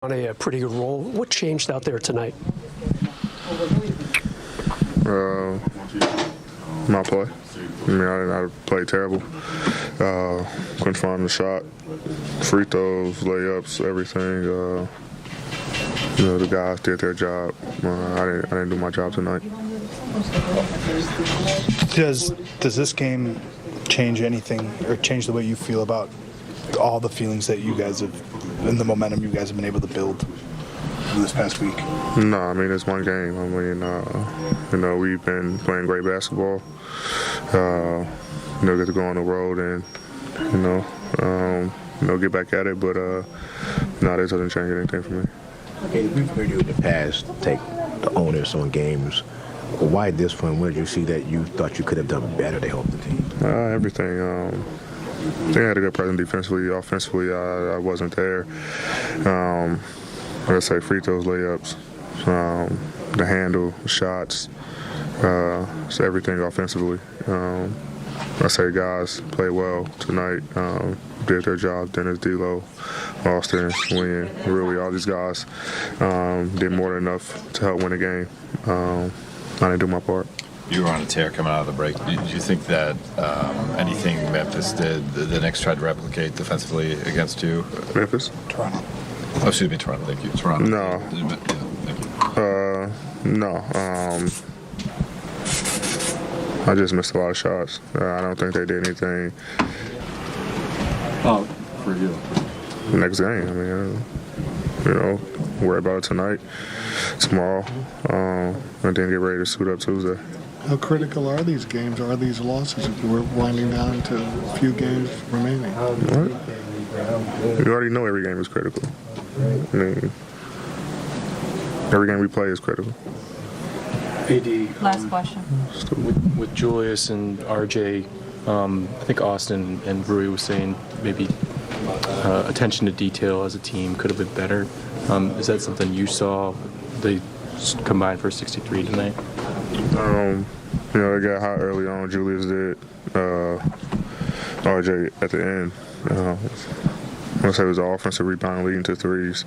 On a pretty good roll. What changed out there tonight? My play. I mean, I played terrible. Couldn't find the shot. Free throws, layups, everything. The guys did their job. I didn't do my job tonight. Does this game change anything or change the way you feel about all the feelings that you guys have and the momentum you guys have been able to build this past week? No, I mean, it's one game. I mean, we've been playing great basketball. Get to go on the road and, get back at it. But, no, this doesn't change anything for me. Okay, we've heard you in the past take the onus on games. Why this one? Where did you see that you thought you could have done better to help the team? Everything. I think I had a good presence defensively. Offensively, I wasn't there. Like I say, free throws, layups, the handle, shots, so everything offensively. I say guys played well tonight, did their job. Dennis, D'Lo, Austin, Wynn, really all these guys did more than enough to help win the game. I didn't do my part. You were on a tear coming out of the break. Did you think that anything Memphis did, the Knicks tried to replicate defensively against you? Memphis? Toronto. Oh, excuse me, Toronto. Thank you. Toronto. No. Yeah, thank you. No. I just missed a lot of shots. I don't think they did anything. Oh, for you. Next game. I mean, worry about it tonight, tomorrow, and then get ready to suit up Tuesday. How critical are these games? Are these losses? We're winding down to a few games remaining. What? You already know every game is critical. I mean, every game we play is critical. AD. Last question. With Julius and RJ, I think Austin and Rui was saying maybe attention to detail as a team could have been better. Is that something you saw? They combined for 63 tonight. They got hot early on. Julius did. RJ at the end. I say it was an offensive rebound leading to threes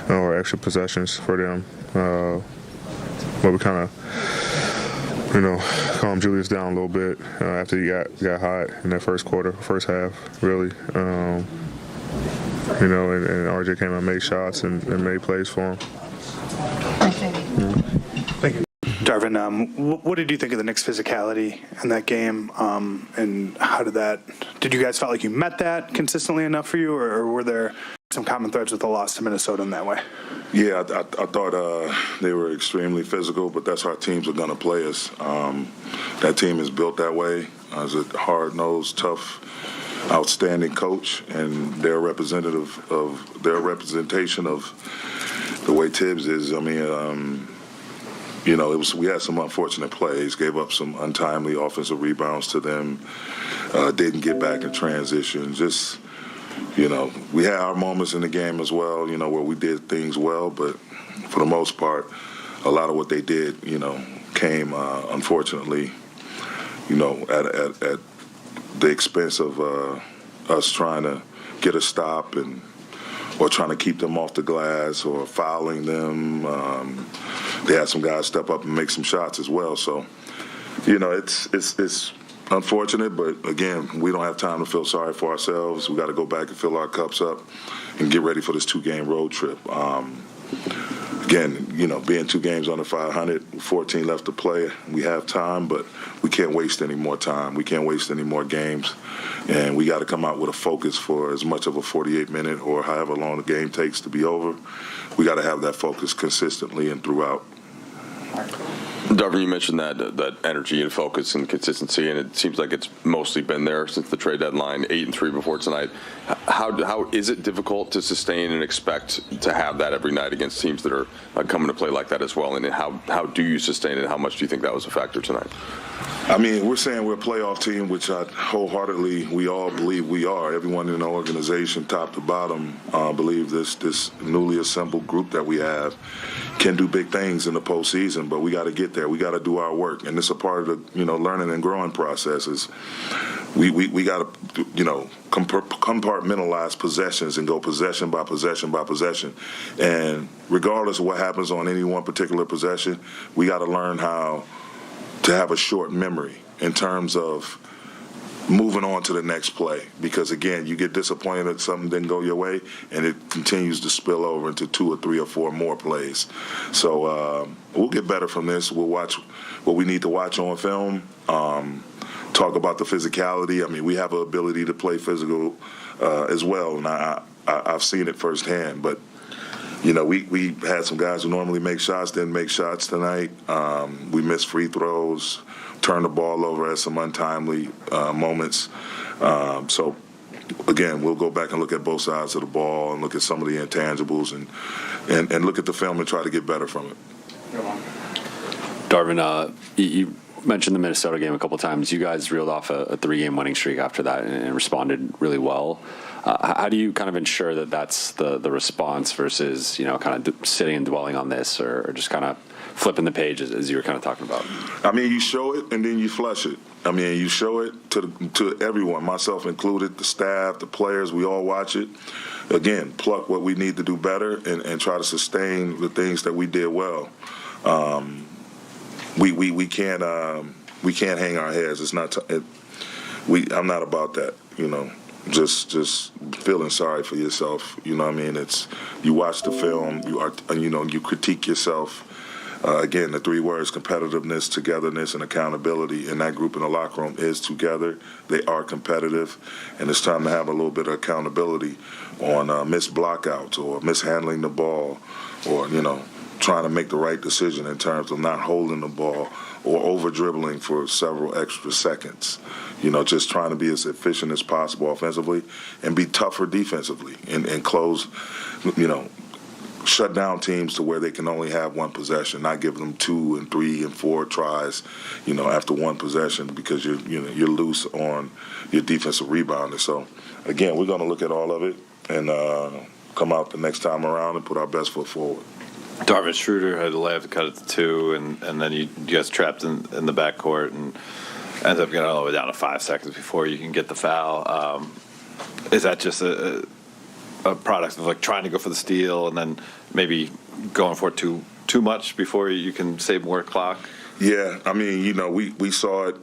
or extra possessions for them. But we kind of, calmed Julius down a little bit after he got hot in that first half, really. And RJ came out and made shots and made plays for him. Thank you. Darvin, what did you think of the Knicks' physicality in that game? And how did you guys felt like you met that consistently enough for you, or were there some common threads with the loss to Minnesota in that way? Yeah, I thought they were extremely physical, but that's how teams are going to play us. That team is built that way. As a hard-nosed, tough, outstanding coach, and their representation of the way Tibbs is. I mean, we had some unfortunate plays, gave up some untimely offensive rebounds to them, didn't get back in transition. Just, we had our moments in the game as well, where we did things well, but for the most part, a lot of what they did, came, unfortunately, at the expense of us trying to get a stop or trying to keep them off the glass or fouling them. They had some guys step up and make some shots as well. So, it's unfortunate, but again, we don't have time to feel sorry for ourselves. We got to go back and fill our cups up and get ready for this 2-game road trip. Again, being 2 games under 500, 14 left to play, we have time, but we can't waste any more time. We can't waste any more games. And we got to come out with a focus for as much of a 48-minute or however long the game takes to be over. We got to have that focus consistently and throughout. Darvin, you mentioned that energy and focus and consistency, and it seems like it's mostly been there since the trade deadline, 8-3 before tonight. How is it difficult to sustain and expect to have that every night against teams that are coming to play like that as well? And how do you sustain it? How much do you think that was a factor tonight? I mean, we're saying we're a playoff team, which we all believe we are. Everyone in the organization, top to bottom, believe this newly assembled group that we have can do big things in the postseason. destination, but we got to get there. We got to do our work, and it's a part of the learning and growing processes. We got to compartmentalize possessions and go possession by possession by possession, and regardless of what happens on any one particular possession, we got to learn how to have a short memory in terms of moving on to the next play, because again, you get disappointed that something didn't go your way, and it continues to spill over into 2 or 3 or 4 more plays. So we'll get better from this. We'll watch what we need to watch on film. Talk about the physicality. I mean, we have an ability to play physical as well, and I've seen it firsthand. But we had some guys who normally make shots, didn't make shots tonight. We missed free throws, turned the ball over at some untimely moments. So, again, we'll go back and look at both sides of the ball and look at some of the intangibles and look at the film and try to get better from it. Darvin, you mentioned the Minnesota game a couple of times. You guys reeled off a 3-game winning streak after that and responded really well. How do you kind of ensure that that's the response versus, kind of sitting and dwelling on this or just kind of flipping the page as you were kind of talking about? I mean, you show it and then you flush it. I mean, you show it to everyone, myself included, the staff, the players. We all watch it. Again, pluck what we need to do better and try to sustain the things that we did well. We can't hang our heads. It's not. I'm not about that. Just feeling sorry for yourself. You know what I mean? It's you watch the film. You critique yourself. Again, the 3 words: competitiveness, togetherness, and accountability. And that group in the locker room is together. They are competitive, and it's time to have a little bit of accountability on missed blockouts or mishandling the ball, or trying to make the right decision in terms of not holding the ball or over dribbling for several extra seconds. Just trying to be as efficient as possible offensively and be tougher defensively and close, shut down teams to where they can only have one possession, not give them 2 and 3 and 4 tries, after one possession because you're loose on your defensive rebounder. So, again, we're going to look at all of it and come out the next time around and put our best foot forward. Darvin Schroeder had a layup to cut it to 2, and then you guys trapped in the backcourt and ends up getting all the way down to 5 seconds before you can get the foul. Is that just a product of like trying to go for the steal and then maybe going for it too much before you can save more clock? Yeah, I mean, we saw it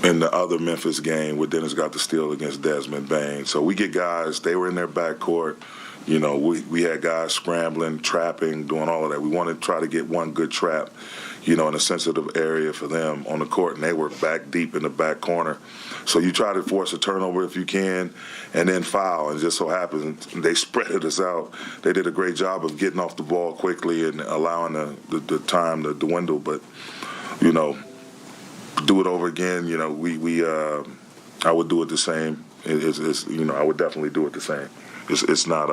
in the other Memphis game where Dennis got the steal against Desmond Bain. So we get guys, they were in their backcourt. We had guys scrambling, trapping, doing all of that. We wanted to try to get one good trap, in a sensitive area for them on the court, and they were back deep in the back corner. So you try to force a turnover if you can, and then foul. And just so happens they spread us out. They did a great job of getting off the ball quickly and allowing the time to dwindle. But, do it over again. I would do it the same. I would definitely do it the same. It's not